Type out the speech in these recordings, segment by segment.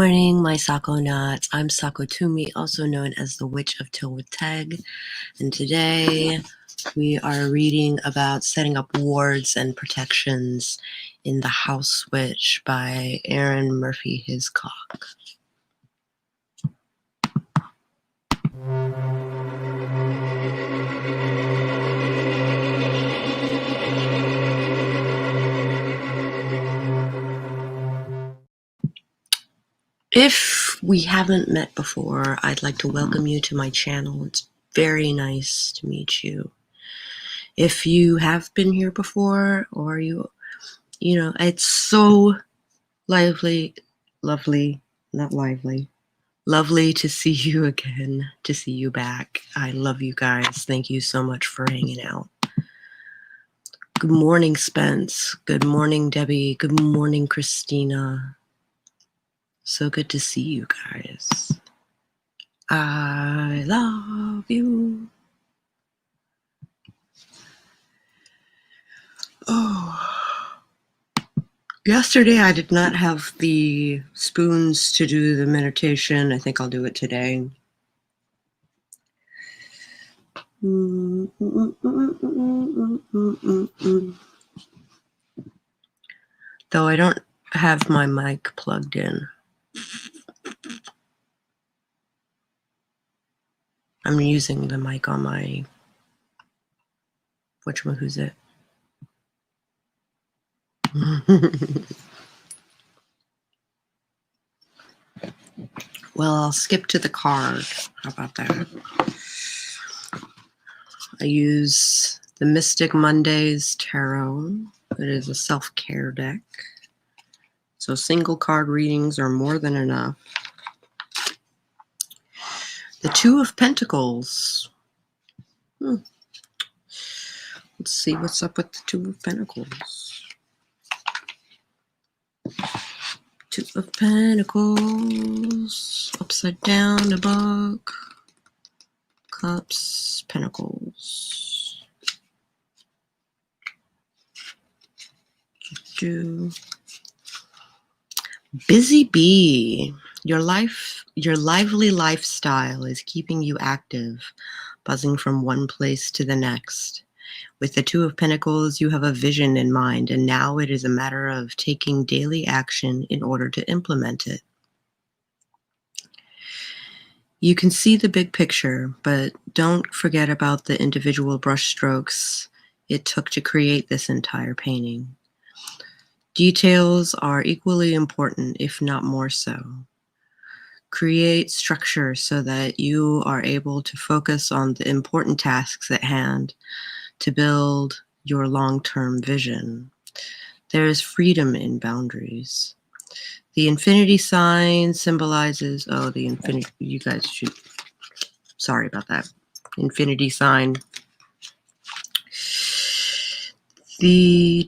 morning, my Sakonauts. I'm Sako Tumi, also known as the Witch of Tylwyth Teg, and today we are reading about setting up wards and protections in The House Witch by Arin Murphy-Hiscock. If we haven't met before, I'd like to welcome you to my channel. It's very nice to meet you. If you have been here before, or you know, it's so lovely to see you again, to see you back. I love you guys. Thank you so much for hanging out. Good morning, Spence. Good morning, Debbie. Good morning, Christina. So good to see you guys. I love you. Oh. Yesterday I did not have the spoons to do the meditation. I think I'll do it today. Though I don't have my mic plugged in. I'm using the mic on my, who's it? Well, I'll skip to the card. How about that? I use the Mystic Mondays Tarot. It is a self-care deck. So single card readings are more than enough. The Two of Pentacles. Let's see what's up with the Two of Pentacles. Two of Pentacles. Upside down, a book. Cups, Pentacles. Busy bee. Your lively lifestyle is keeping you active, buzzing from one place to the next. With the Two of Pentacles, you have a vision in mind, and now it is a matter of taking daily action in order to implement it. You can see the big picture, but don't forget about the individual brushstrokes it took to create this entire painting. Details are equally important, if not more so. Create structure so that you are able to focus on the important tasks at hand to build your long-term vision. There is freedom in boundaries. The infinity sign symbolizes, you guys should, sorry about that. Infinity sign. The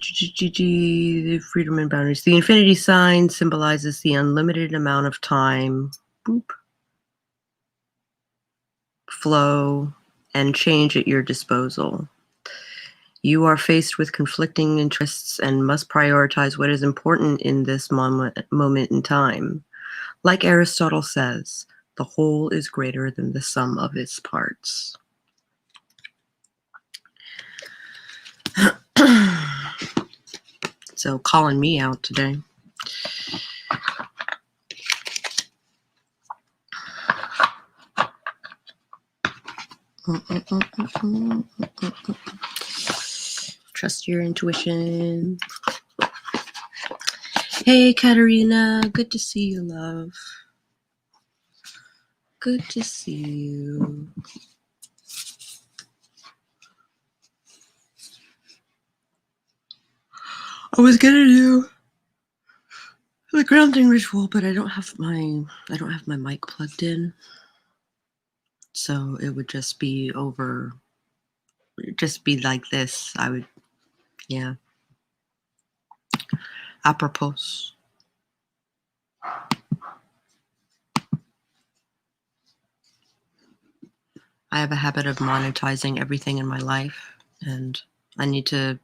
freedom and boundaries. The infinity sign symbolizes the unlimited amount of time, flow, and change at your disposal. You are faced with conflicting interests and must prioritize what is important in this moment in time. Like Aristotle says, the whole is greater than the sum of its parts. So calling me out today. Trust your intuition. Hey, Katerina. Good to see you, love. Good to see you. I was gonna do the grounding ritual, but I don't have my mic plugged in. So it would just be like this. Apropos. I have a habit of monetizing everything in my life, and I need to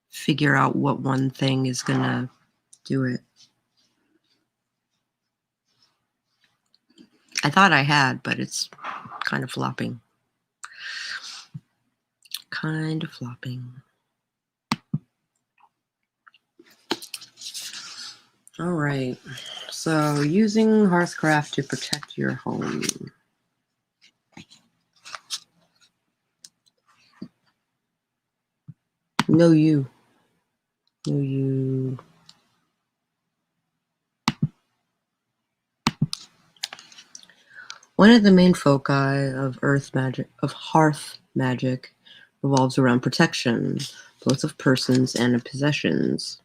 figure out what one thing is gonna do it. I thought I had, but it's kind of flopping. Kind of flopping. All right. So using hearthcraft to protect your home. Know you. Know you. One of the main foci of hearth magic, revolves around protection, both of persons and of possessions.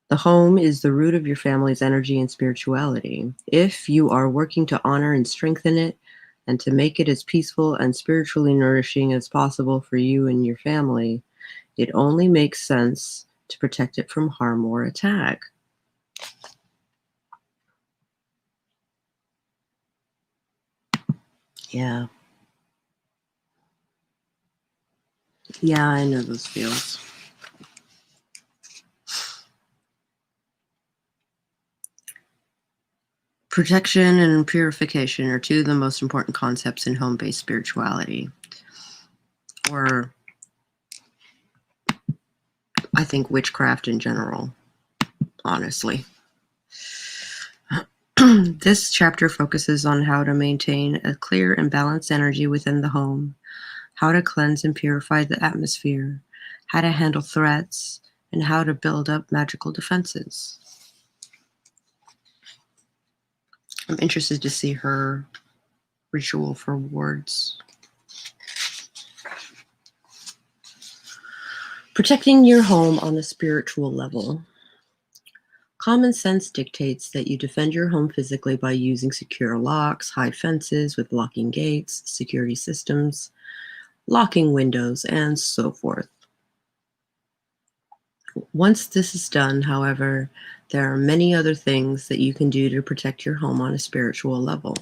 The home is the root of your family's energy and spirituality. If you are working to honor and strengthen it, and to make it as peaceful and spiritually nourishing as possible for you and your family, it only makes sense to protect it from harm or attack. Yeah. Yeah, I know those feels. Protection and purification are two of the most important concepts in home-based spirituality. Or, I think, witchcraft in general, honestly. This chapter focuses on how to maintain a clear and balanced energy within the home, how to cleanse and purify the atmosphere, how to handle threats, and how to build up magical defenses. I'm interested to see her ritual for wards. Protecting your home on a spiritual level. Common sense dictates that you defend your home physically by using secure locks, high fences with locking gates, security systems, locking windows, and so forth. Once this is done, however, there are many other things that you can do to protect your home on a spiritual level.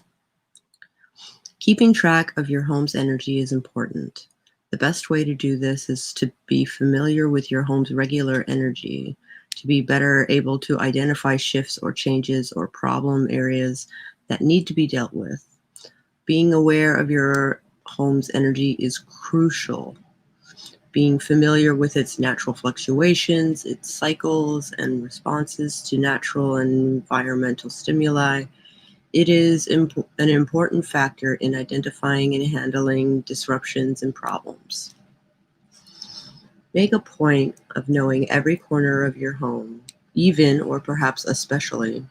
Keeping track of your home's energy is important. The best way to do this is to be familiar with your home's regular energy, to be better able to identify shifts or changes or problem areas that need to be dealt with. Being aware of your home's energy is crucial. Being familiar with its natural fluctuations, its cycles, and responses to natural and environmental stimuli, it is an important factor in identifying and handling disruptions and problems. Make a point of knowing every corner of your home, even or perhaps especially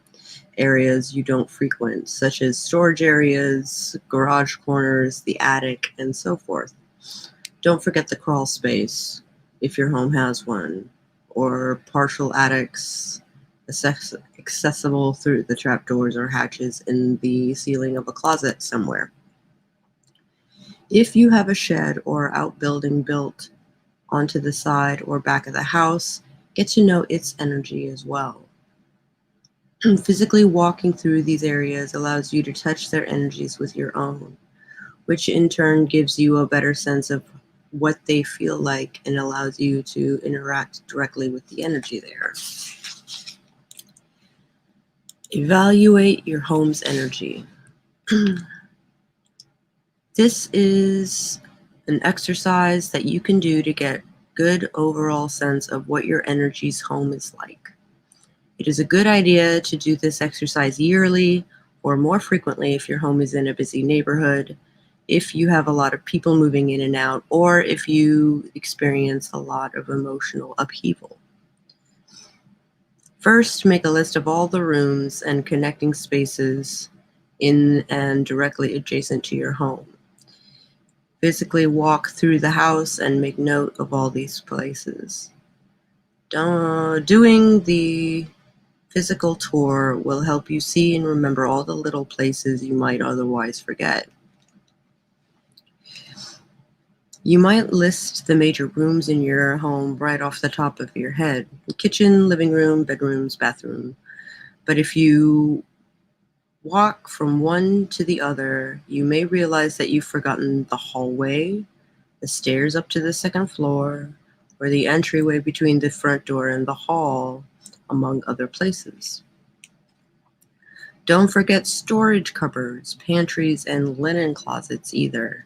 areas you don't frequent, such as storage areas, garage corners, the attic, and so forth. Don't forget the crawl space, if your home has one, or partial attics accessible through the trapdoors or hatches in the ceiling of a closet somewhere. If you have a shed or outbuilding built onto the side or back of the house, get to know its energy as well. Physically walking through these areas allows you to touch their energies with your own, which in turn gives you a better sense of what they feel like and allows you to interact directly with the energy there. Evaluate your home's energy. This is an exercise that you can do to get good overall sense of what your energy's home is like. It is a good idea to do this exercise yearly or more frequently if your home is in a busy neighborhood, if you have a lot of people moving in and out, or if you experience a lot of emotional upheaval. First, make a list of all the rooms and connecting spaces in and directly adjacent to your home. Physically walk through the house and make note of all these places. Doing the physical tour will help you see and remember all the little places you might otherwise forget. You might list the major rooms in your home right off the top of your head: kitchen, living room, bedrooms, bathroom. But if you walk from one to the other, you may realize that you've forgotten the hallway, the stairs up to the second floor, or the entryway between the front door and the hall, among other places. Don't forget storage cupboards, pantries, and linen closets either.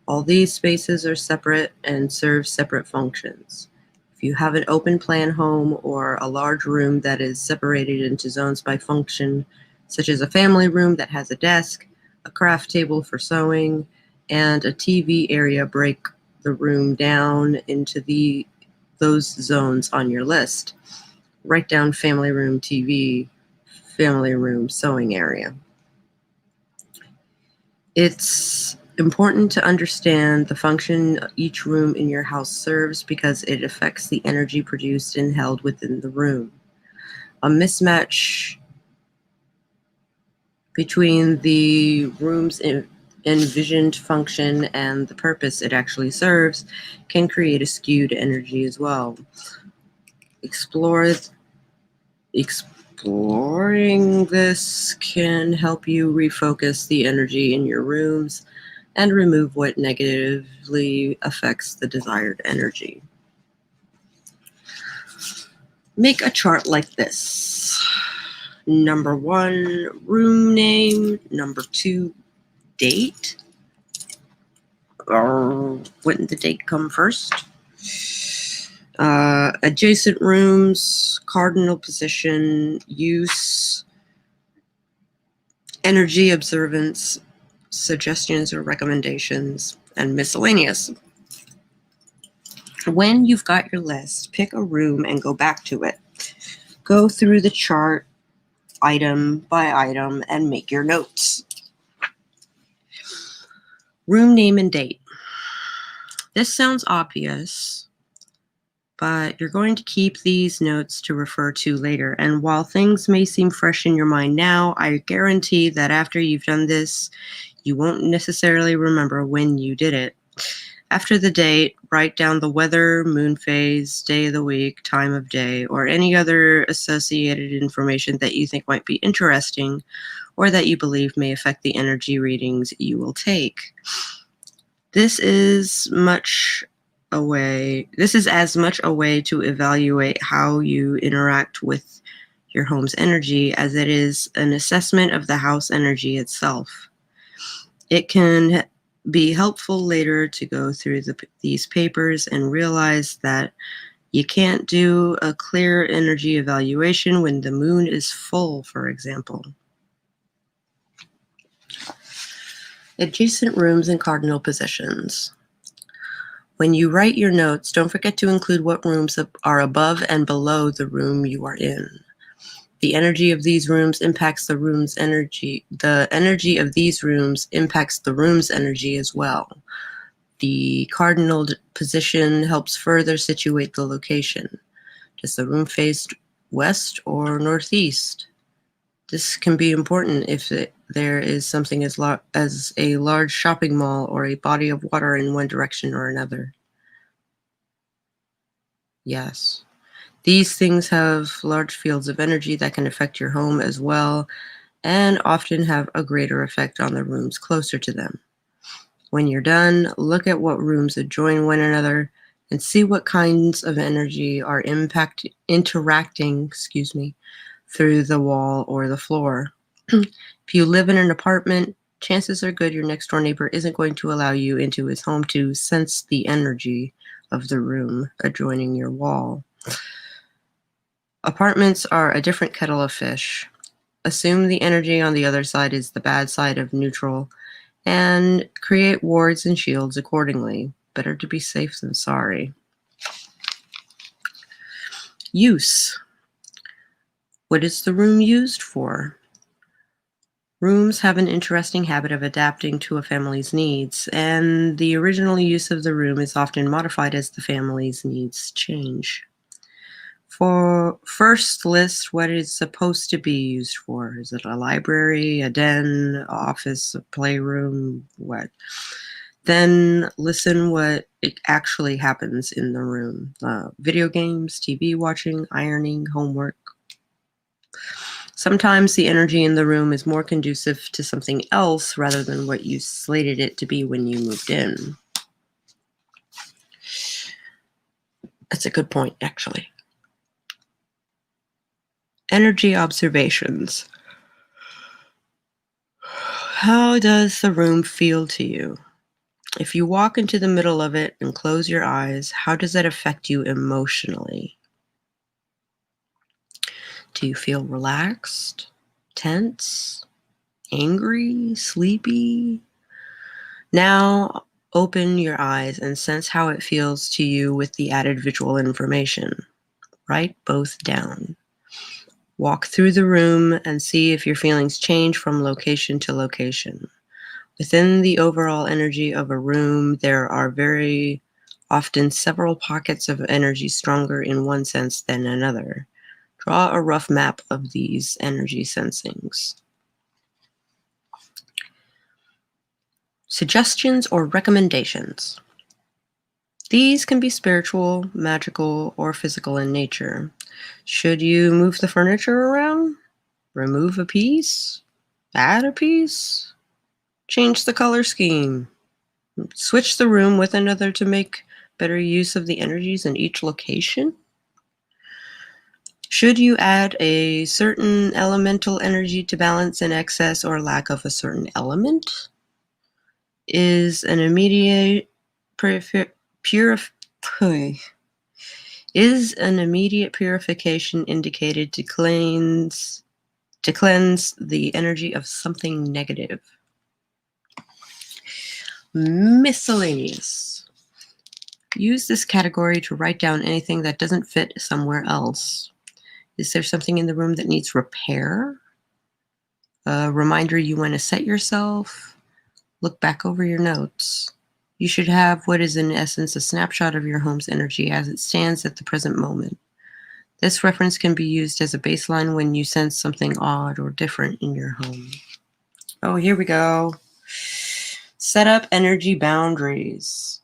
All these spaces are separate and serve separate functions. If you have an open plan home or a large room that is separated into zones by function, such as a family room that has a desk, a craft table for sewing, and a TV area, break the room down into those zones on your list. Write down family room TV, family room sewing area. It's important to understand the function each room in your house serves because it affects the energy produced and held within the room. A mismatch between the room's envisioned function and the purpose it actually serves can create a skewed energy as well. Exploring this can help you refocus the energy in your rooms and remove what negatively affects the desired energy. Make a chart like this. Number 1, room name. Number 2, date. Or wouldn't the date come first? Adjacent rooms, cardinal position, use, energy observance, suggestions or recommendations, and miscellaneous. When you've got your list, pick a room and go back to it. Go through the chart item by item and make your notes. Room name and date. This sounds obvious, but you're going to keep these notes to refer to later. And while things may seem fresh in your mind now, I guarantee that after you've done this, you won't necessarily remember when you did it. After the date, write down the weather, moon phase, day of the week, time of day, or any other associated information that you think might be interesting or that you believe may affect the energy readings you will take. This is as much a way to evaluate how you interact with your home's energy as it is an assessment of the house energy itself. It can be helpful later to go through these papers and realize that you can't do a clear energy evaluation when the moon is full, for example. Adjacent rooms and cardinal positions. When you write your notes, don't forget to include what rooms are above and below the room you are in. The energy of these rooms impacts the room's energy. The energy of these rooms impacts the room's energy as well. The cardinal position helps further situate the location. Does the room face west or northeast? This can be important if there is something as a large shopping mall or a body of water in one direction or another. Yes. These things have large fields of energy that can affect your home as well, and often have a greater effect on the rooms closer to them. When you're done, look at what rooms adjoin one another and see what kinds of energy are interacting through the wall or the floor. If you live in an apartment, chances are good your next door neighbor isn't going to allow you into his home to sense the energy of the room adjoining your wall. Apartments are a different kettle of fish. Assume the energy on the other side is the bad side of neutral, and create wards and shields accordingly. Better to be safe than sorry. Use. What is the room used for? Rooms have an interesting habit of adapting to a family's needs, and the original use of the room is often modified as the family's needs change. For first, list what it's supposed to be used for. Is it a library, a den, office, a playroom, what? Then listen what it actually happens in the room. Video games, TV watching, ironing, homework. Sometimes the energy in the room is more conducive to something else rather than what you slated it to be when you moved in. That's a good point, actually. Energy observations. How does the room feel to you? If you walk into the middle of it and close your eyes, how does that affect you emotionally? Do you feel relaxed, tense, angry, sleepy? Now open your eyes and sense how it feels to you with the added visual information. Write both down. Walk through the room and see if your feelings change from location to location. Within the overall energy of a room, there are very often several pockets of energy stronger in one sense than another. Draw a rough map of these energy sensings. Suggestions or recommendations. These can be spiritual, magical, or physical in nature. Should you move the furniture around? Remove a piece? Add a piece? Change the color scheme? Switch the room with another to make better use of the energies in each location? Should you add a certain elemental energy to balance an excess or lack of a certain element? Is an immediate purification indicated to cleanse the energy of something negative? Miscellaneous. Use this category to write down anything that doesn't fit somewhere else. Is there something in the room that needs repair? A reminder you want to set yourself? Look back over your notes. You should have what is in essence a snapshot of your home's energy as it stands at the present moment. This reference can be used as a baseline when you sense something odd or different in your home. Oh, here we go. Set up energy boundaries.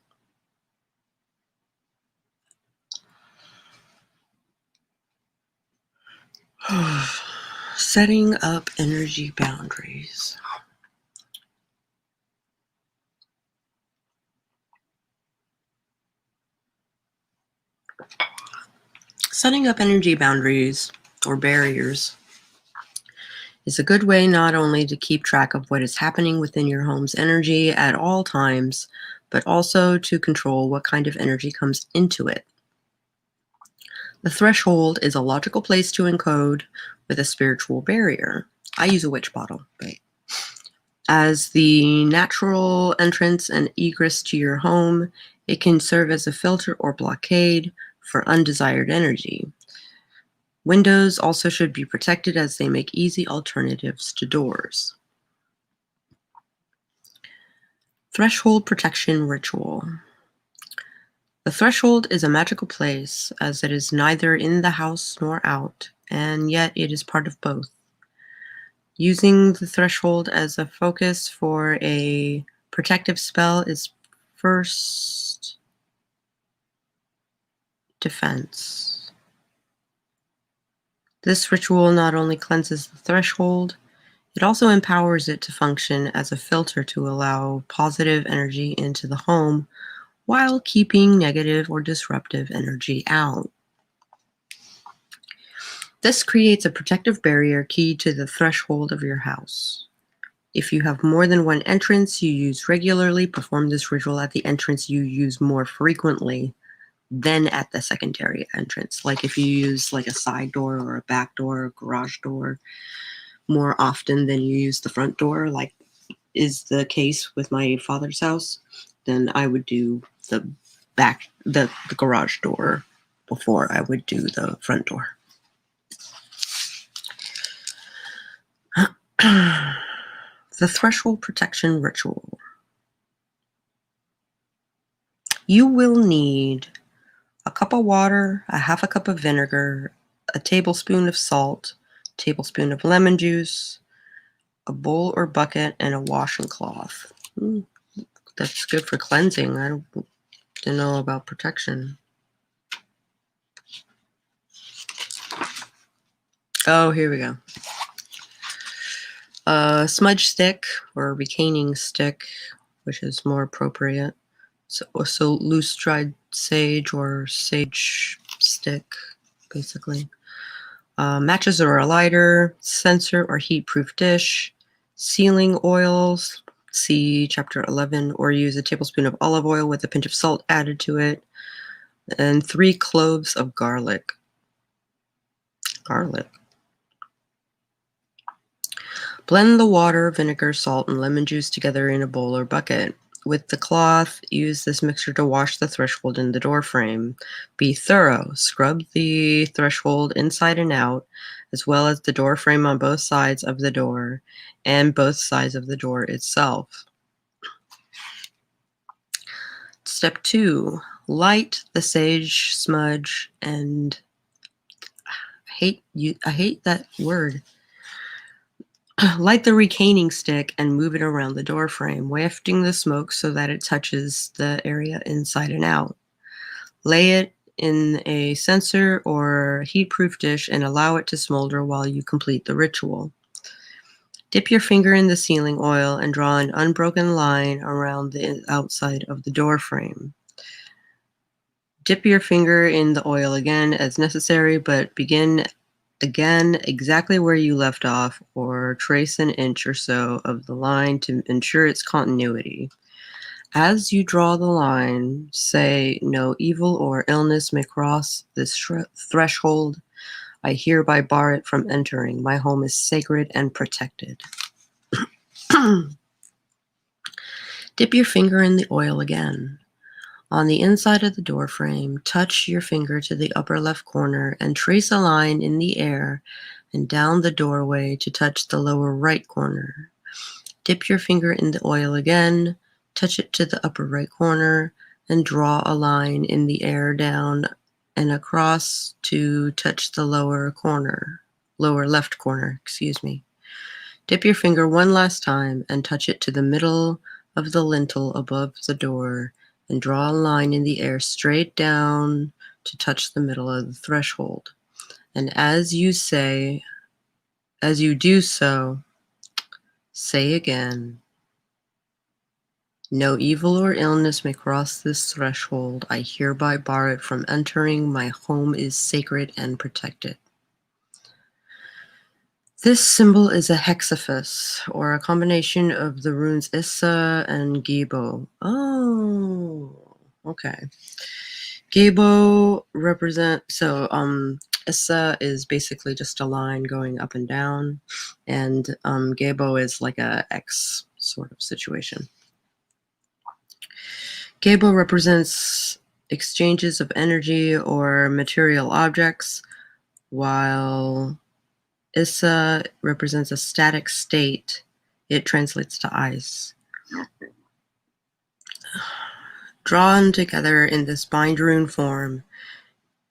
Setting up energy boundaries. Setting up energy boundaries or barriers is a good way not only to keep track of what is happening within your home's energy at all times, but also to control what kind of energy comes into it. The threshold is a logical place to encode with a spiritual barrier. I use a witch bottle, but as the natural entrance and egress to your home, it can serve as a filter or blockade for undesired energy. Windows also should be protected as they make easy alternatives to doors. Threshold protection ritual. The threshold is a magical place as it is neither in the house nor out, and yet it is part of both. Using the threshold as a focus for a protective spell is first defense. This ritual not only cleanses the threshold, it also empowers it to function as a filter to allow positive energy into the home while keeping negative or disruptive energy out. This creates a protective barrier key to the threshold of your house. If you have more than one entrance you use regularly, perform this ritual at the entrance you use more frequently than at the secondary entrance. Like if you use like a side door or a back door or garage door more often than you use the front door, like is the case with my father's house, then I would do the garage door before I would do the front door. The threshold protection ritual. You will need a cup of water, a half a cup of vinegar, a tablespoon of salt, a tablespoon of lemon juice, a bowl or bucket, and a washing cloth. That's good for cleansing. I don't know about protection. Oh, here we go. A smudge stick or a recaning stick, which is more appropriate. So loose dried sage or sage stick, basically. Matches or a lighter, censer or heat-proof dish, Sealing oils, see Chapter 11, or use a tablespoon of olive oil with a pinch of salt added to it, and 3 cloves of garlic. Garlic. Blend the water, vinegar, salt, and lemon juice together in a bowl or bucket. With the cloth, use this mixture to wash the threshold and the door frame. Be thorough. Scrub the threshold inside and out, as well as the door frame on both sides of the door and both sides of the door itself. Step 2, light the sage smudge and I hate that word. Light the recaning stick and move it around the door frame, wafting the smoke so that it touches the area inside and out. Lay it in a censer or heat-proof dish and allow it to smolder while you complete the ritual. Dip your finger in the sealing oil and draw an unbroken line around the outside of the door frame. Dip your finger in the oil again as necessary, but begin again exactly where you left off, or trace an inch or so of the line to ensure its continuity. As you draw the line, say, "No evil or illness may cross this threshold. I hereby bar it from entering. My home is sacred and protected." Dip your finger in the oil again. On the inside of the door frame, touch your finger to the upper left corner and trace a line in the air and down the doorway to touch the lower right corner. Dip your finger in the oil again, touch it to the upper right corner, and draw a line in the air down and across to touch the lower left corner. Dip your finger one last time and touch it to the middle of the lintel above the door, and draw a line in the air straight down to touch the middle of the threshold. And as you do so, say again, "No evil or illness may cross this threshold. I hereby bar it from entering. My home is sacred and protected." This symbol is a hexaphus, or a combination of the runes Issa and Gibo. Oh, okay. Gibo Issa is basically just a line going up and down, and Gebo is like a X sort of situation. Gebo represents exchanges of energy or material objects, while Issa represents a static state. It translates to ice. Drawn together in this bind rune form,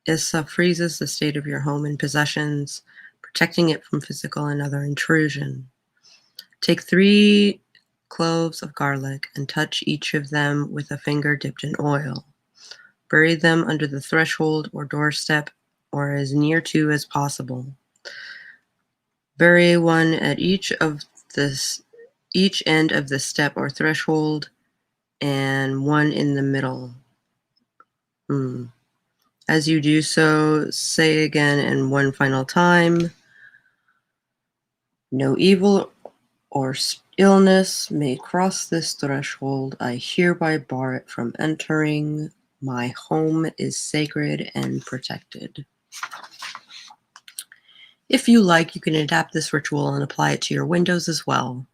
Issa freezes the state of your home and possessions, protecting it from physical and other intrusion. Take 3 cloves of garlic and touch each of them with a finger dipped in oil. Bury them under the threshold or doorstep, or as near to as possible. Bury one at each end of the step or threshold, and one in the middle. As you do so, say again and one final time, "No evil or illness may cross this threshold. I hereby bar it from entering. My home is sacred and protected." If you like, you can adapt this ritual and apply it to your windows as well.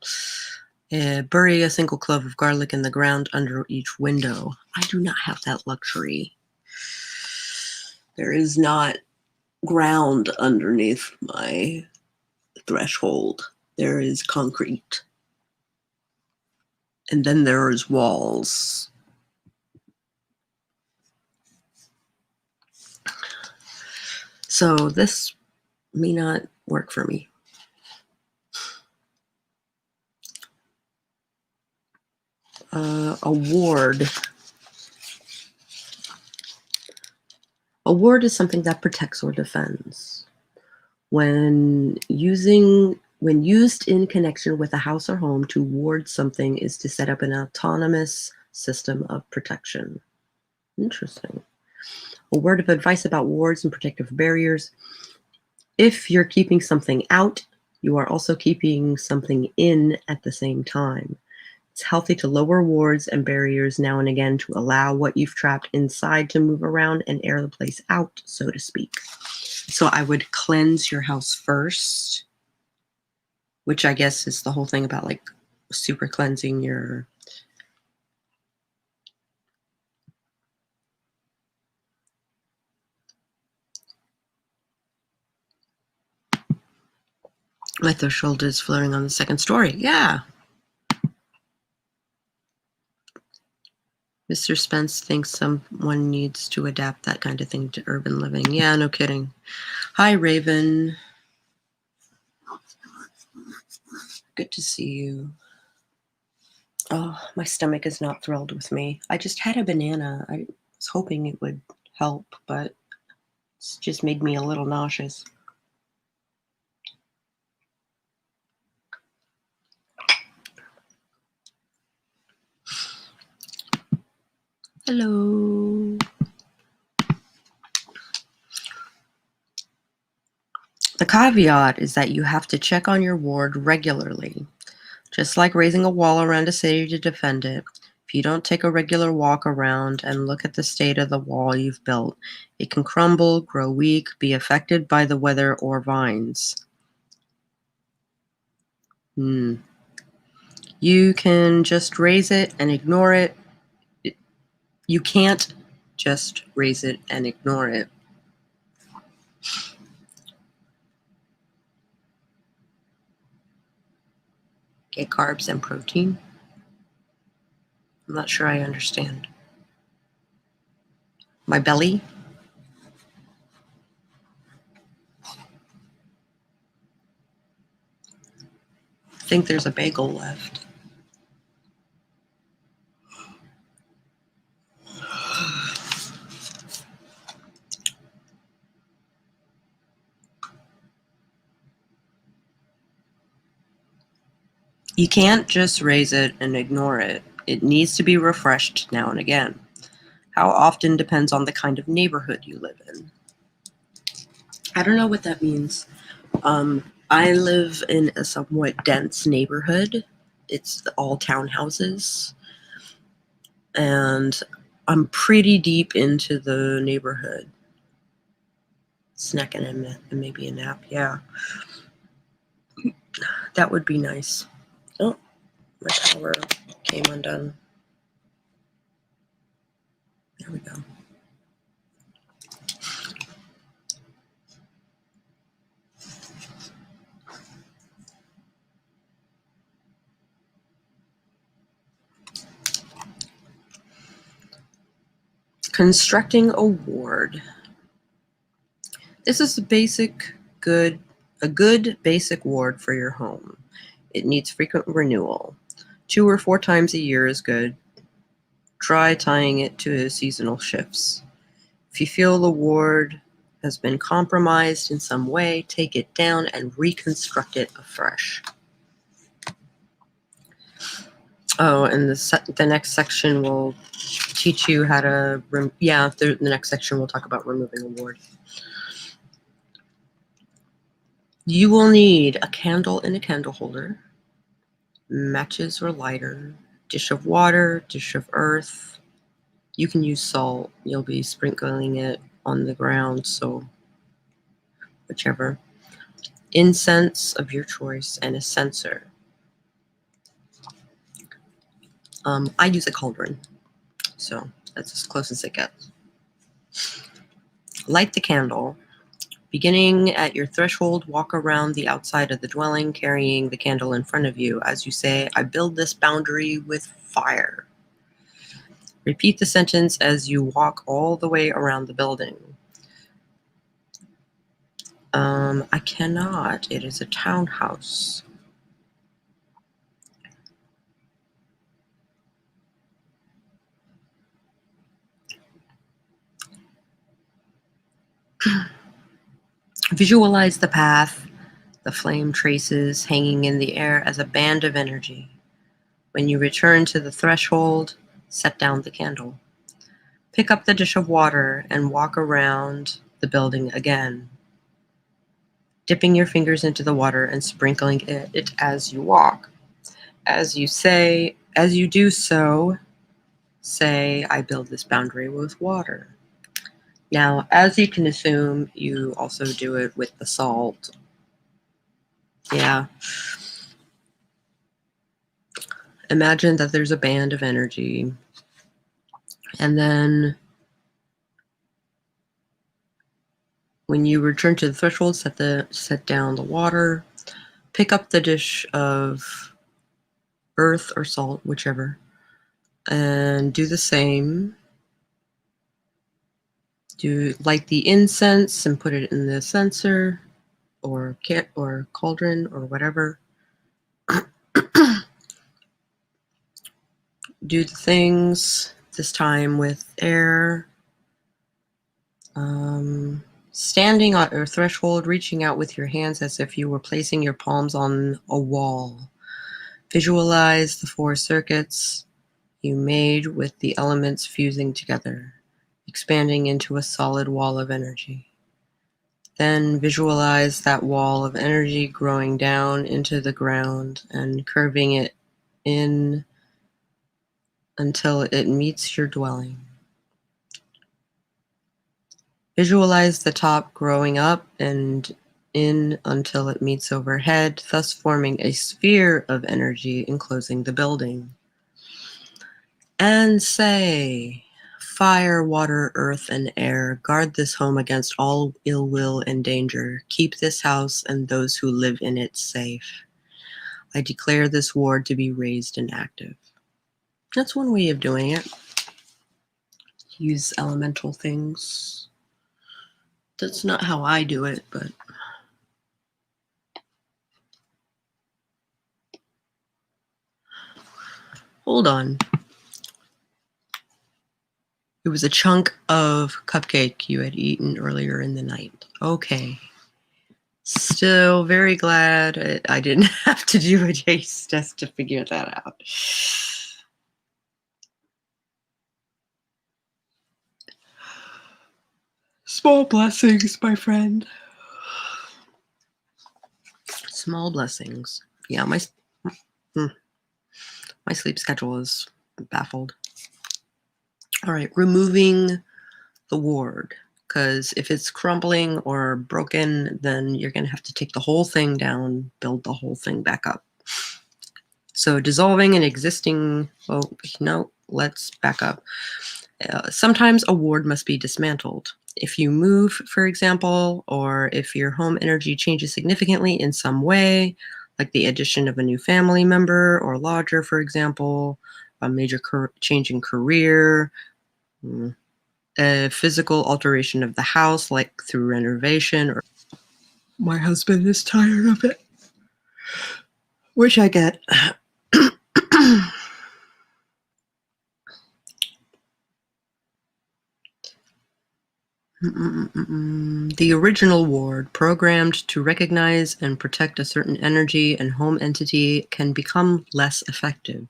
Bury a single clove of garlic in the ground under each window. I do not have that luxury. There is not ground underneath my threshold. There is concrete. And then there is walls. So this may not work for me. A ward. A ward is something that protects or defends. When used in connection with a house or home, to ward something is to set up an autonomous system of protection. Interesting. A word of advice about wards and protective barriers. If you're keeping something out, You are also keeping something in at the same time. It's healthy to lower wards and barriers now and again to allow what you've trapped inside to move around and air the place out, so to speak. So I would cleanse your house first, which I guess is the whole thing about like super cleansing your my threshold is floating on the second story. Yeah. Mr. Spence thinks someone needs to adapt that kind of thing to urban living. Yeah, no kidding. Hi, Raven. Good to see you. Oh, my stomach is not thrilled with me. I just had a banana. I was hoping it would help, but it's just made me a little nauseous. Hello. The caveat is that you have to check on your ward regularly. Just like raising a wall around a city to defend it, if you don't take a regular walk around and look at the state of the wall you've built, it can crumble, grow weak, be affected by the weather or vines. You can just raise it and ignore it. You can't just raise it and ignore it. Get carbs and protein. I'm not sure I understand. My belly. I think there's a bagel left. You can't just raise it and ignore it. It needs to be refreshed now and again. How often depends on the kind of neighborhood you live in. I don't know what that means. I live in a somewhat dense neighborhood. It's all townhouses. And I'm pretty deep into the neighborhood. Snacking and maybe a nap, yeah. That would be nice. Oh, my power came undone. There we go. Constructing a ward. This is a good basic ward for your home. It needs frequent renewal. 2 or 4 times a year is good. Try tying it to seasonal shifts. If you feel the ward has been compromised in some way, take it down and reconstruct it afresh. Oh, and the next section will teach you how to, the next section will talk about removing a ward. You will need a candle in a candle holder, matches or lighter, dish of water, dish of earth. You can use salt. You'll be sprinkling it on the ground, so whichever. Incense of your choice and a censer. I use a cauldron, so that's as close as it gets. Light the candle. Beginning at your threshold, walk around the outside of the dwelling, carrying the candle in front of you. As you say, I build this boundary with fire. Repeat the sentence as you walk all the way around the building. I cannot. It is a townhouse. Visualize the path, the flame traces hanging in the air as a band of energy. When you return to the threshold, set down the candle. Pick up the dish of water and walk around the building again. dipping your fingers into the water and sprinkling it as you walk. As you do so, say, I build this boundary with water. Now, as you can assume, you also do it with the salt. Yeah. Imagine that there's a band of energy, and then when you return to the threshold, set down the water, pick up the dish of earth or salt, whichever, and do the same. Light the incense and put it in the censer or cauldron or whatever. Do the things, this time with air. Standing on your threshold, reaching out with your hands as if you were placing your palms on a wall. Visualize the 4 circuits you made with the elements fusing together, expanding into a solid wall of energy. Then visualize that wall of energy growing down into the ground and curving it in until it meets your dwelling. Visualize the top growing up and in until it meets overhead, thus forming a sphere of energy enclosing the building. And say, fire, water, earth, and air, guard this home against all ill will and danger. Keep this house and those who live in it safe. I declare this ward to be raised and active. That's one way of doing it. Use elemental things. That's not how I do it, but hold on. It was a chunk of cupcake you had eaten earlier in the night. Okay. Still very glad I didn't have to do a taste test to figure that out. Small blessings, my friend. Small blessings. Yeah, my sleep schedule is baffled. All right, removing the ward, because if it's crumbling or broken, then you're going to have to take the whole thing down, build the whole thing back up. So dissolving an existing, well, no, let's back up. Sometimes a ward must be dismantled. If you move, for example, or if your home energy changes significantly in some way, like the addition of a new family member or lodger, for example, a major change in career, a physical alteration of the house, like through renovation, or my husband is tired of it, which I get. The original ward, programmed to recognize and protect a certain energy and home entity, can become less effective.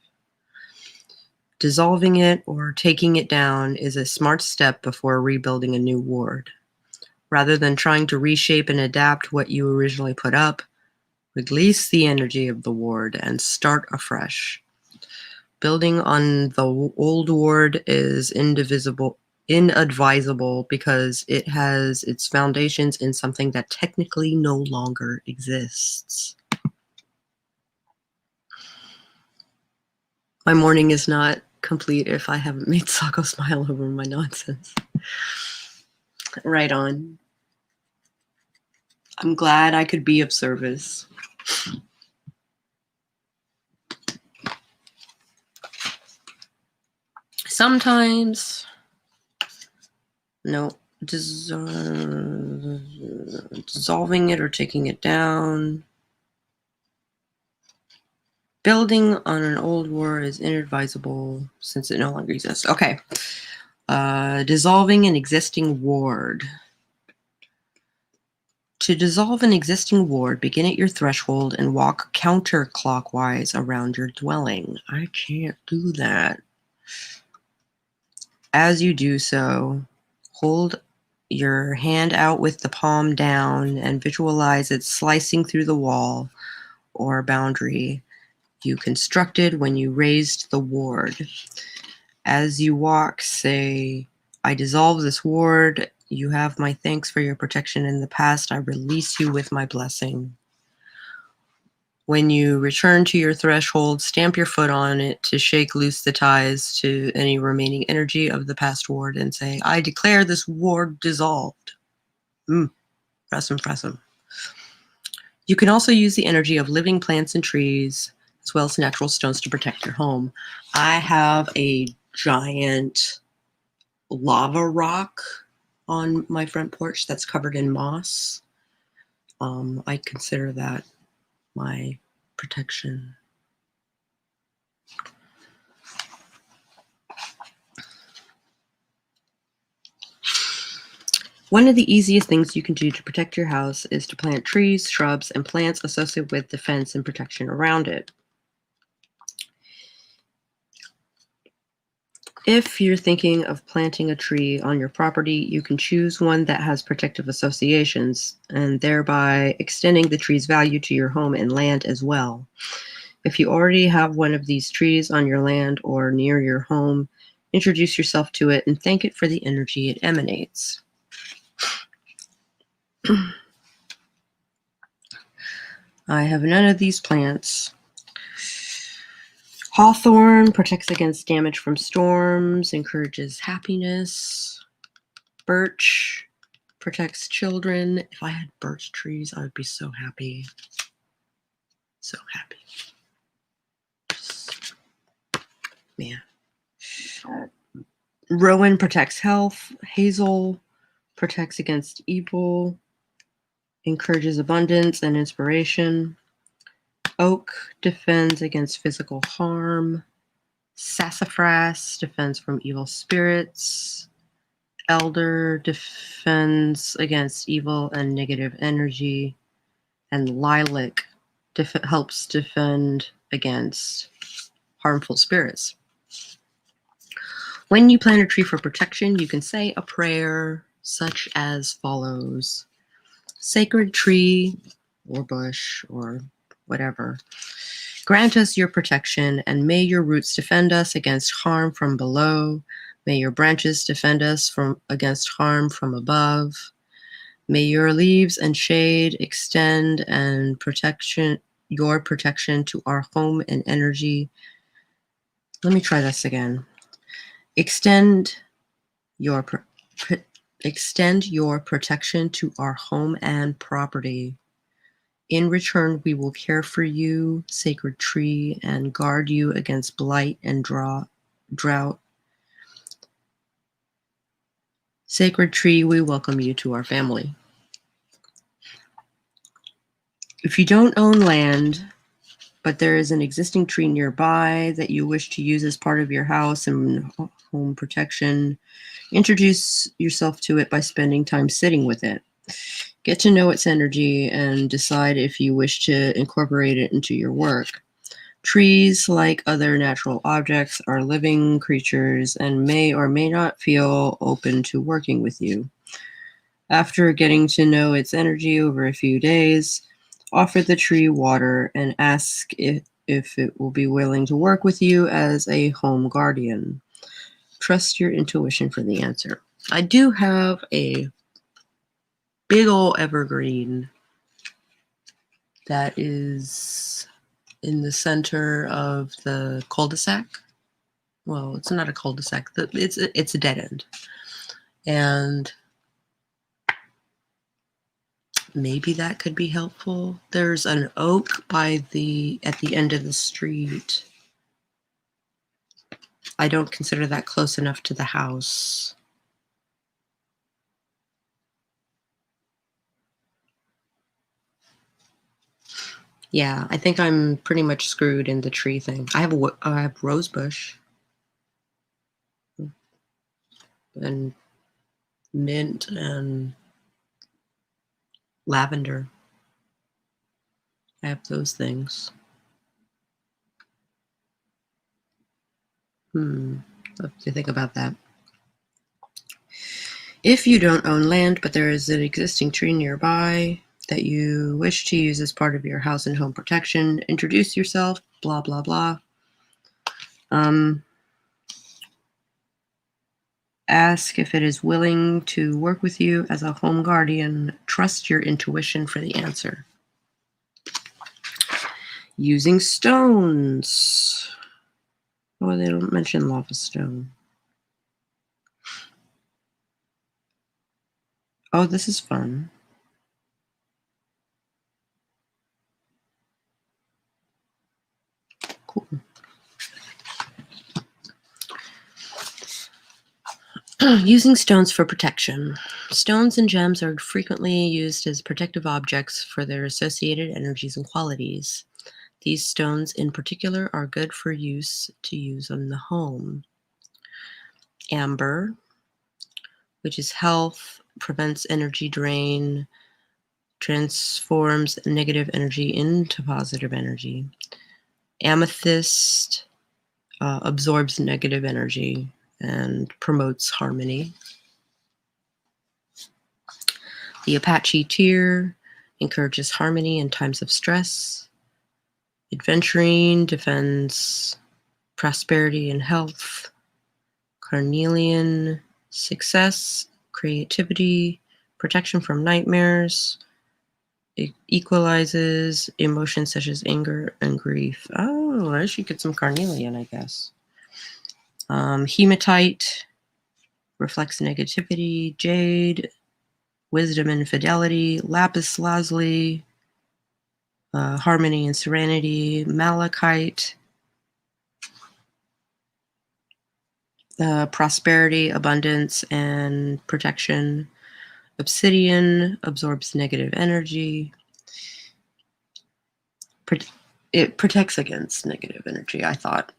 Dissolving it or taking it down is a smart step before rebuilding a new ward. Rather than trying to reshape and adapt what you originally put up, release the energy of the ward and start afresh. Building on the old ward is inadvisable because it has its foundations in something that technically no longer exists. My morning is not complete if I haven't made Sako smile over my nonsense. Right on. I'm glad I could be of service. Sometimes, no, dissolving it or taking it down. Building on an old war is inadvisable since it no longer exists. Okay. Dissolving an existing ward. To dissolve an existing ward, begin at your threshold and walk counterclockwise around your dwelling. I can't do that. As you do so, hold your hand out with the palm down and visualize it slicing through the wall or boundary you constructed when you raised the ward. As you walk, say, I dissolve this ward. You have my thanks for your protection in the past. I release you with my blessing. When you return to your threshold, stamp your foot on it to shake loose the ties to any remaining energy of the past ward and say, I declare this ward dissolved. Press him. You can also use the energy of living plants and trees, as well as natural stones to protect your home. I have a giant lava rock on my front porch that's covered in moss. I consider that my protection. One of the easiest things you can do to protect your house is to plant trees, shrubs, and plants associated with defense and protection around it. If you're thinking of planting a tree on your property, you can choose one that has protective associations and thereby extending the tree's value to your home and land as well. If you already have one of these trees on your land or near your home, introduce yourself to it and thank it for the energy it emanates. I have none of these plants. Hawthorn protects against damage from storms, encourages happiness. Birch protects children. If I had birch trees, I would be so happy. So happy. Man. Rowan protects health. Hazel protects against evil, encourages abundance and inspiration. Oak defends against physical harm. Sassafras defends from evil spirits. Elder defends against evil and negative energy. And lilac helps defend against harmful spirits. When you plant a tree for protection, you can say a prayer such as follows. Sacred tree or bush or whatever, grant us your protection, and may your roots defend us against harm from below. May your branches defend us against harm from above. May your leaves and shade extend and your protection to our home and energy. Let me try this again. Extend your protection to our home and property. In return, we will care for you, sacred tree, and guard you against blight and drought. Sacred tree, we welcome you to our family. If you don't own land, but there is an existing tree nearby that you wish to use as part of your house and home protection, introduce yourself to it by spending time sitting with it. Get to know its energy and decide if you wish to incorporate it into your work. Trees, like other natural objects, are living creatures and may or may not feel open to working with you. After getting to know its energy over a few days, offer the tree water and ask if it will be willing to work with you as a home guardian. Trust your intuition for the answer. I do have a big old evergreen that is in the center of the cul-de-sac. Well, it's not a cul-de-sac. It's a dead end. And maybe that could be helpful. There's an oak at the end of the street. I don't consider that close enough to the house. Yeah, I think I'm pretty much screwed in the tree thing. I have rosebush and mint and lavender. I have those things. I'll have to think about that. If you don't own land, but there is an existing tree nearby that you wish to use as part of your house and home protection, introduce yourself, blah, blah, blah. Ask if it is willing to work with you as a home guardian. Trust your intuition for the answer. Using stones. Oh, they don't mention lava stone. Oh, this is fun. Cool. Using stones for protection. Stones and gems are frequently used as protective objects for their associated energies and qualities. These stones in particular are good for use in the home. Amber, which is health, prevents energy drain, transforms negative energy into positive energy. Amethyst absorbs negative energy and promotes harmony. The Apache tear encourages harmony in times of stress. Adventurine defends prosperity and health. Carnelian, success, creativity, protection from nightmares. It equalizes emotions such as anger and grief. Oh, I should get some carnelian, I guess. Hematite reflects negativity. Jade, wisdom and fidelity. Lapis lazuli, harmony and serenity. Malachite, prosperity, abundance, and protection. Obsidian absorbs negative energy. It protects against negative energy, I thought.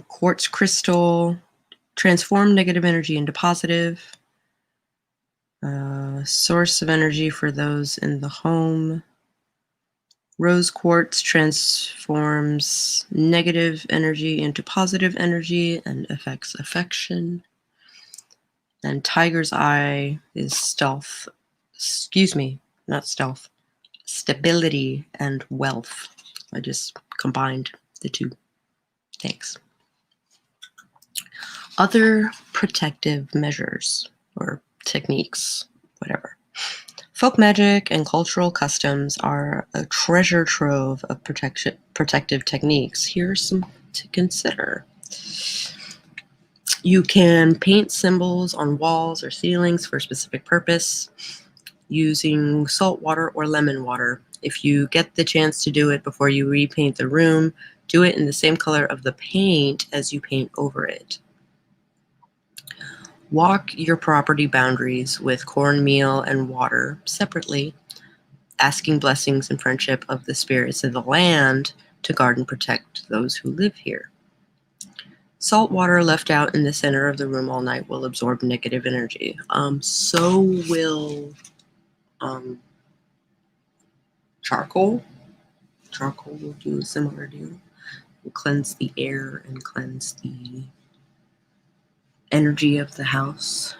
Quartz crystal, transform negative energy into positive. Source of energy for those in the home. Rose quartz transforms negative energy into positive energy and affects affection. And tiger's eye is stealth. Excuse me, not stealth. Stability and wealth. I just combined the two. Thanks. Other protective measures or techniques, whatever. Folk magic and cultural customs are a treasure trove of protective techniques. Here's some to consider. You can paint symbols on walls or ceilings for a specific purpose using salt water or lemon water. If you get the chance to do it before you repaint the room, do it in the same color of the paint as you paint over it. Walk your property boundaries with cornmeal and water separately, asking blessings and friendship of the spirits of the land to guard and protect those who live here. Salt water left out in the center of the room all night will absorb negative energy. So will charcoal. Charcoal will do a similar deal. It will cleanse the air and cleanse the energy of the house.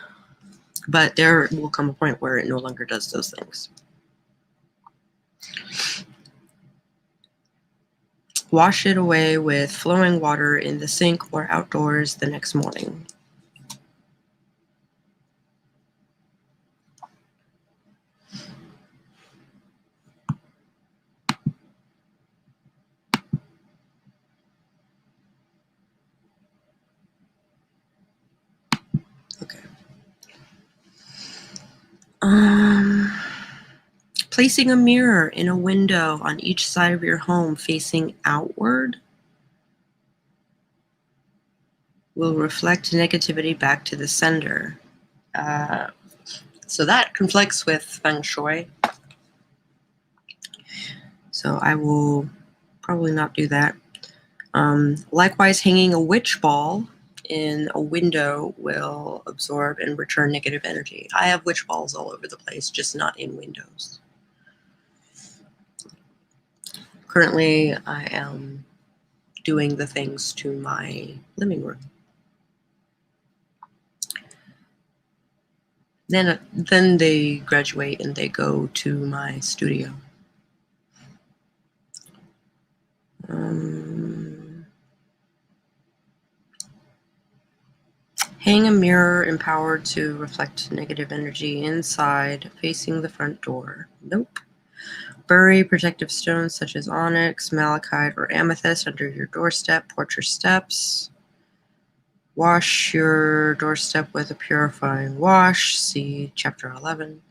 But there will come a point where it no longer does those things. Wash it away with flowing water in the sink or outdoors the next morning. Okay. Placing a mirror in a window on each side of your home facing outward will reflect negativity back to the sender. So that conflicts with feng shui. So I will probably not do that. Likewise, hanging a witch ball in a window will absorb and return negative energy. I have witch balls all over the place, just not in windows. Currently, I am doing the things to my living room. Then they graduate and they go to my studio. Hang a mirror empowered to reflect negative energy inside, facing the front door. Nope. Bury protective stones such as onyx, malachite, or amethyst under your doorstep, porch, or steps. Wash your doorstep with a purifying wash. See Chapter 11.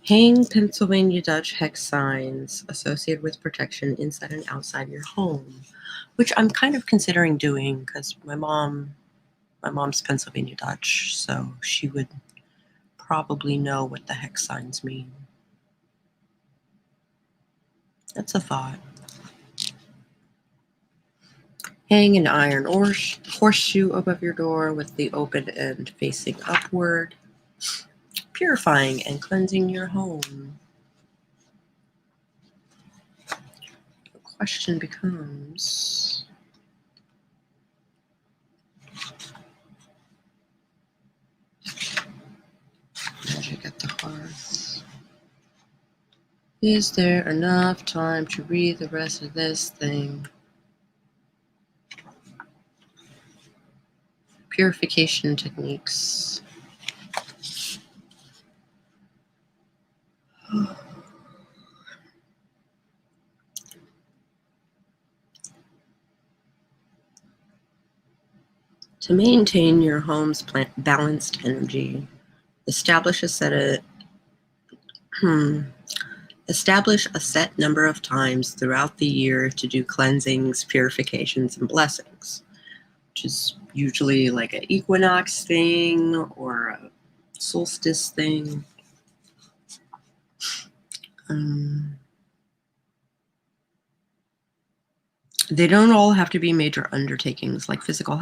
Hang Pennsylvania Dutch hex signs associated with protection inside and outside your home, which I'm kind of considering doing because my mom's Pennsylvania Dutch, so she would probably know what the hex signs mean. That's a thought. Hang an iron horseshoe above your door with the open end facing upward, purifying and cleansing your home. The question becomes, magic at the hearth. Is there enough time to read the rest of this thing? Purification techniques. To maintain your home's balanced energy, establish a set number of times throughout the year to do cleansings, purifications, and blessings, which is usually like an equinox thing or a solstice thing. They don't all have to be major undertakings like physical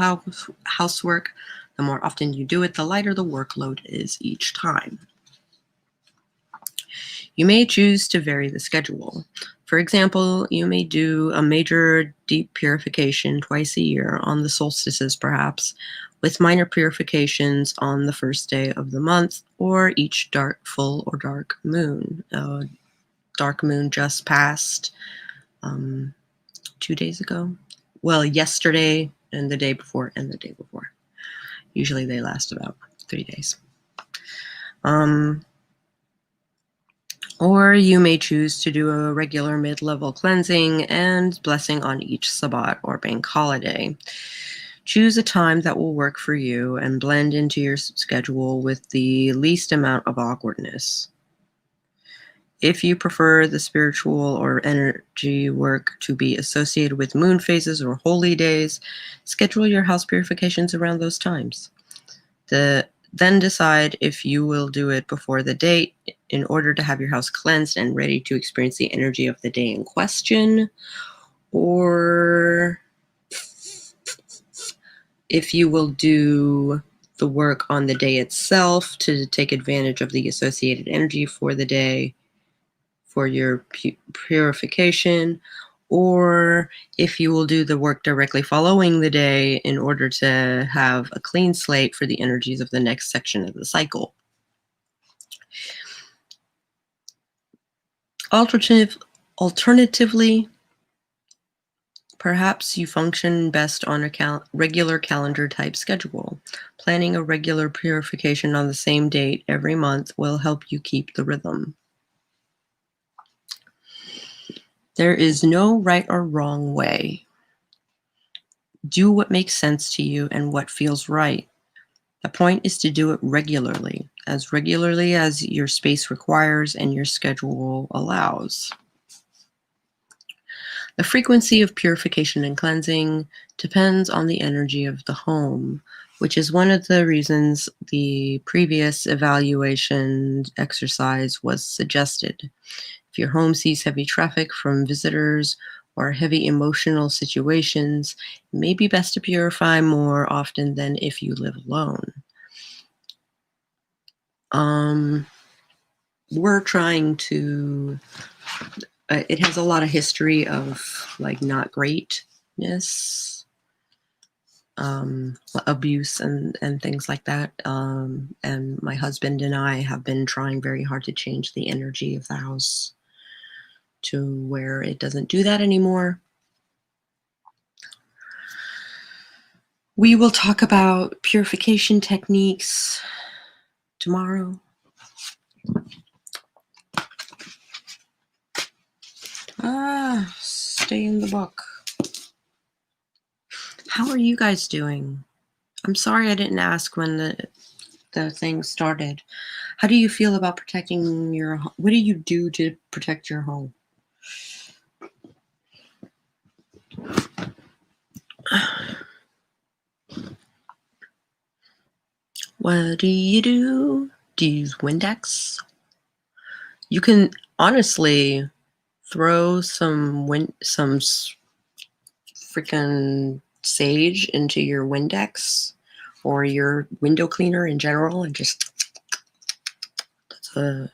housework. The more often you do it, the lighter the workload is each time. You may choose to vary the schedule. For example, you may do a major deep purification twice a year on the solstices, perhaps, with minor purifications on the first day of the month or each full or dark moon. Dark moon just passed 2 days ago. Well, yesterday and the day before and the day before. Usually they last about 3 days. Or you may choose to do a regular mid-level cleansing and blessing on each Sabbat or bank holiday. Choose a time that will work for you and blend into your schedule with the least amount of awkwardness. If you prefer the spiritual or energy work to be associated with moon phases or holy days, schedule your house purifications around those times. Then decide if you will do it before the date in order to have your house cleansed and ready to experience the energy of the day in question, or if you will do the work on the day itself to take advantage of the associated energy for the day for your purification, or if you will do the work directly following the day in order to have a clean slate for the energies of the next section of the cycle. Alternatively, perhaps you function best on a regular calendar type schedule. Planning a regular purification on the same date every month will help you keep the rhythm. There is no right or wrong way. Do what makes sense to you and what feels right. The point is to do it regularly as your space requires and your schedule allows. The frequency of purification and cleansing depends on the energy of the home, which is one of the reasons the previous evaluation exercise was suggested. If your home sees heavy traffic from visitors or heavy emotional situations, it may be best to purify more often than if you live alone. We're trying to, it has a lot of history of like not greatness. abuse and things like that. And my husband and I have been trying very hard to change the energy of the house to where it doesn't do that anymore. We will talk about purification techniques tomorrow. Stay in the book. How are you guys doing? I'm sorry I didn't ask when the thing started. How do you feel about protecting your home? What do you do to protect your home? What do you do? Do you use Windex? You can honestly throw some freaking sage into your Windex or your window cleaner in general, and just that's a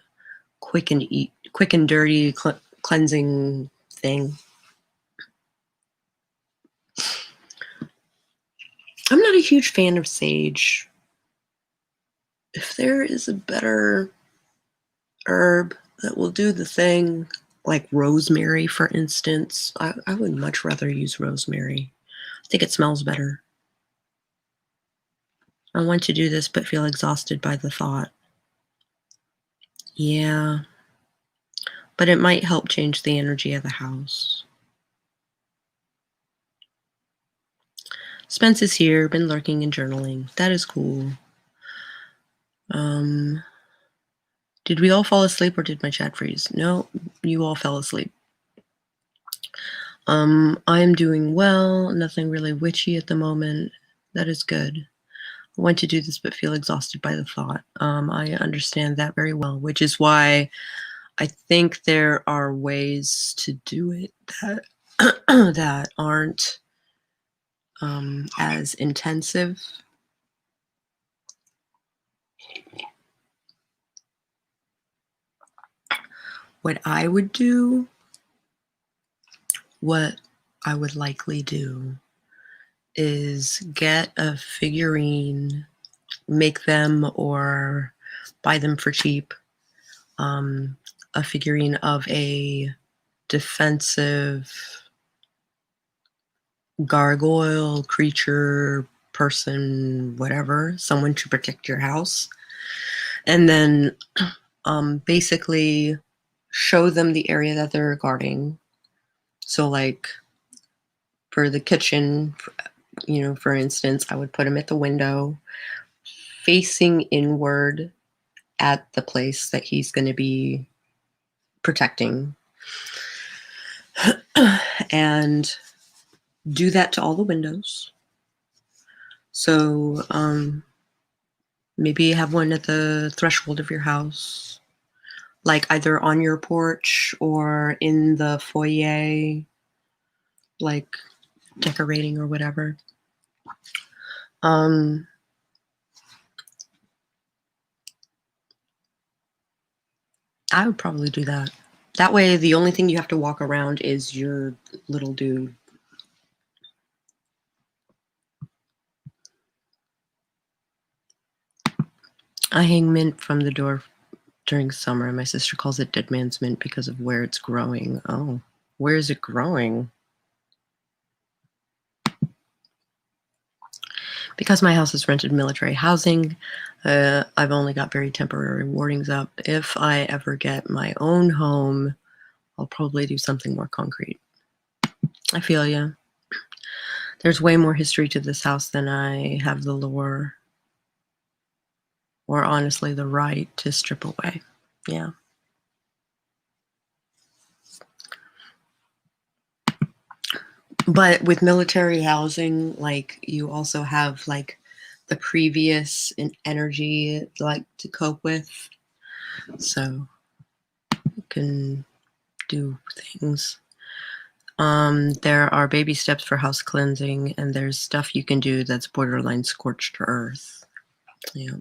quick and dirty cleansing thing. I'm not a huge fan of sage. If there is a better herb that will do the thing, like rosemary, for instance, I would much rather use rosemary. I think it smells better. I want to do this, but feel exhausted by the thought. Yeah, but it might help change the energy of the house. Spence is here, been lurking and journaling. That is cool. Did we all fall asleep or did my chat freeze? No, you all fell asleep. I'm doing well, nothing really witchy at the moment. That is good. I want to do this but feel exhausted by the thought. I understand that very well, which is why I think there are ways to do it that that aren't as intensive. What I would likely do is get a figurine, make them or buy them for cheap, a figurine of a defensive gargoyle, creature, person, whatever, someone to protect your house. And then basically show them the area that they're guarding. So like for the kitchen, for instance, I would put him at the window facing inward at the place that he's going to be protecting. And do that to all the windows. So maybe have one at the threshold of your house, like either on your porch or in the foyer, like decorating or whatever. I would probably do that. That way, the only thing you have to walk around is your little dude. I hang mint from the door during summer. My sister calls it dead man's mint because of where it's growing. Oh, where is it growing? Because my house is rented military housing, I've only got very temporary wardings up. If I ever get my own home, I'll probably do something more concrete. I feel ya. There's way more history to this house than I have the lore, or honestly the right to strip away. Yeah. But with military housing, like you also have like the previous energy like to cope with. So you can do things. There are baby steps for house cleansing, and there's stuff you can do that's borderline scorched earth. Yep.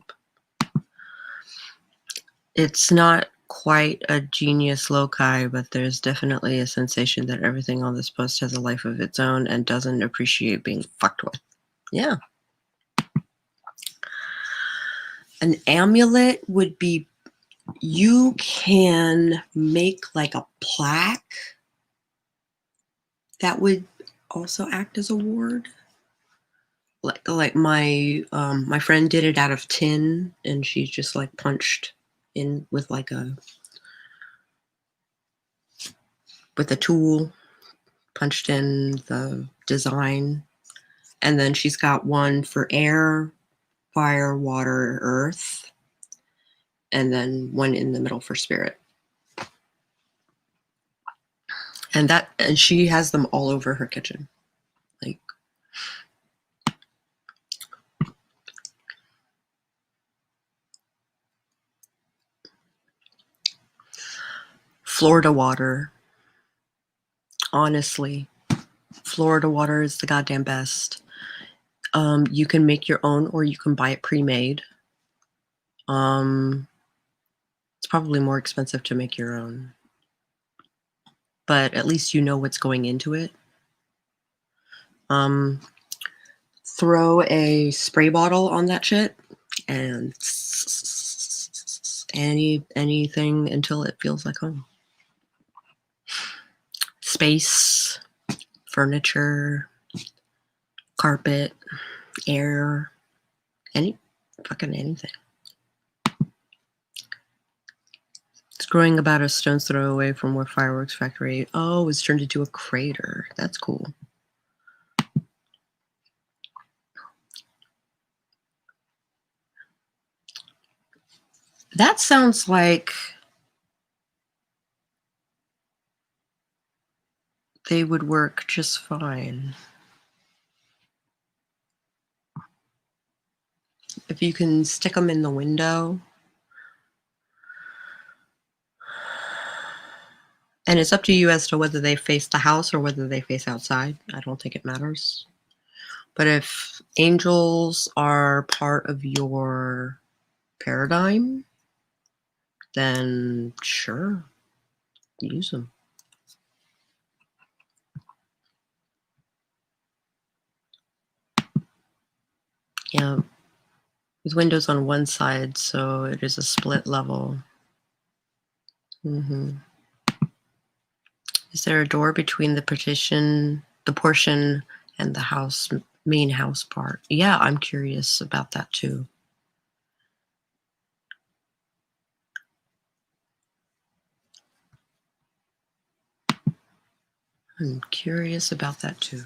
It's not quite a genius loci, but there's definitely a sensation that everything on this post has a life of its own and doesn't appreciate being fucked with. Yeah. An amulet would be, you can make like a plaque that would also act as a ward. Like my friend did it out of tin, and she just like punched in with like with a tool, punched in the design, and then she's got one for air, fire, water, earth, and then one in the middle for spirit. And she has them all over her kitchen. Like, Florida water. Honestly, Florida water is the goddamn best. You can make your own, or you can buy it pre-made. It's probably more expensive to make your own, but at least you know what's going into it. Throw a spray bottle on that shit and anything until it feels like home. Space, furniture, carpet, air, fucking anything. It's growing about a stone's throw away from where fireworks factory. Oh, it's turned into a crater. That's cool. That sounds like they would work just fine. If you can stick them in the window. And it's up to you as to whether they face the house or whether they face outside. I don't think it matters. But if angels are part of your paradigm, then sure, use them. Yeah, with windows on one side, so it is a split level. Mm-hmm. Is there a door between the portion, and the house, main house part? Yeah, I'm curious about that too. I'm curious about that too.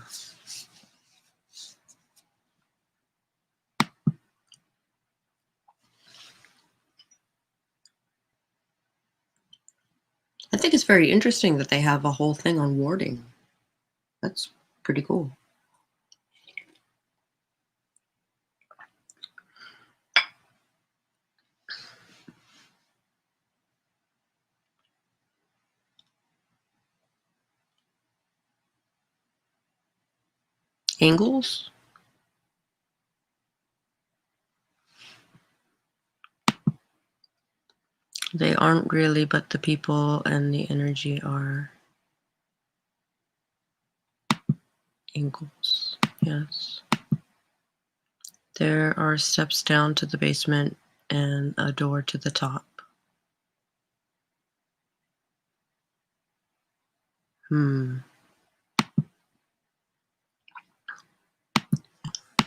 I think it's very interesting that they have a whole thing on warding. That's pretty cool. Angles? They aren't really, but the people and the energy are. Angles, yes. There are steps down to the basement and a door to the top.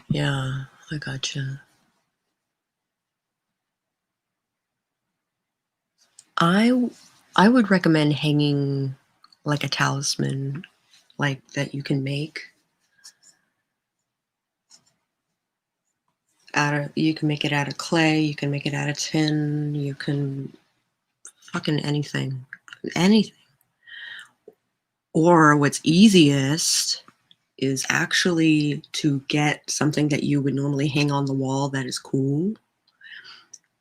Yeah, I gotcha. I would recommend hanging like a talisman, like that you can make. You can make it out of clay, you can make it out of tin, you can fucking anything. Or what's easiest is actually to get something that you would normally hang on the wall that is cool.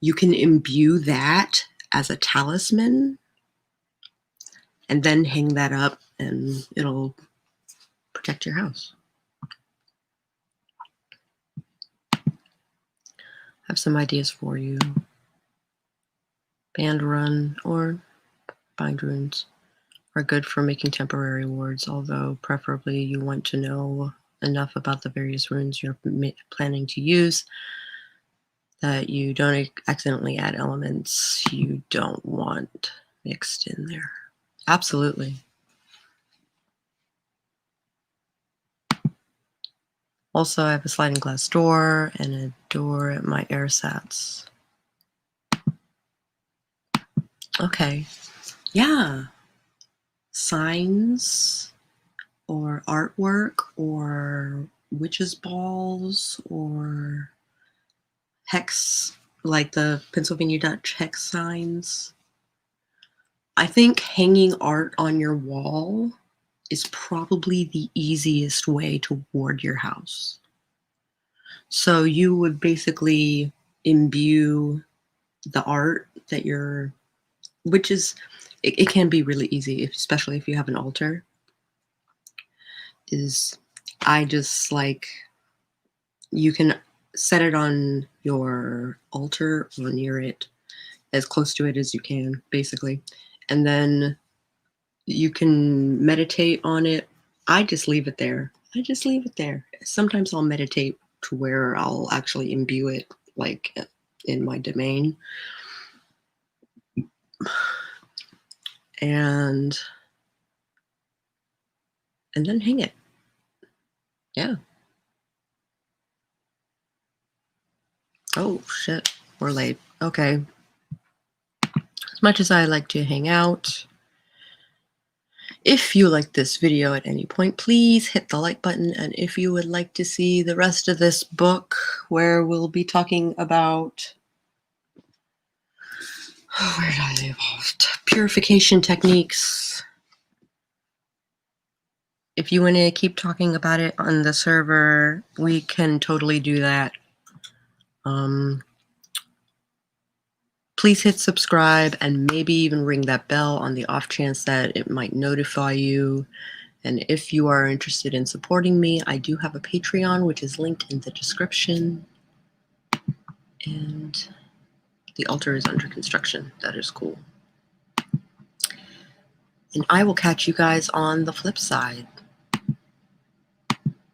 You can imbue that as a talisman and then hang that up, and it'll protect your house. I have some ideas for you. Band run or bind runes are good for making temporary wards, although preferably you want to know enough about the various runes you're planning to use that you don't accidentally add elements you don't want mixed in there. Absolutely. Also, I have a sliding glass door and a door at my airsats. Okay. Yeah. Signs or artwork or witches' balls or hex, like the Pennsylvania Dutch hex signs. I think hanging art on your wall is probably the easiest way to ward your house. So you would basically imbue the art that you're, which is, it can be really easy, especially if you have an altar, is I just like, you can set it on your altar or near it, as close to it as you can, basically. And then you can meditate on it. I just leave it there. Sometimes I'll meditate to where I'll actually imbue it, like in my domain. And then hang it. Yeah. Oh, shit. We're late. Okay. As much as I like to hang out, if you like this video at any point, please hit the like button. And if you would like to see the rest of this book, where we'll be talking about, where did I leave off? Purification techniques. If you want to keep talking about it on the server, we can totally do that. Please hit subscribe and maybe even ring that bell on the off chance that it might notify you. And if you are interested in supporting me, I do have a Patreon, which is linked in the description. And the altar is under construction. That is cool. And I will catch you guys on the flip side.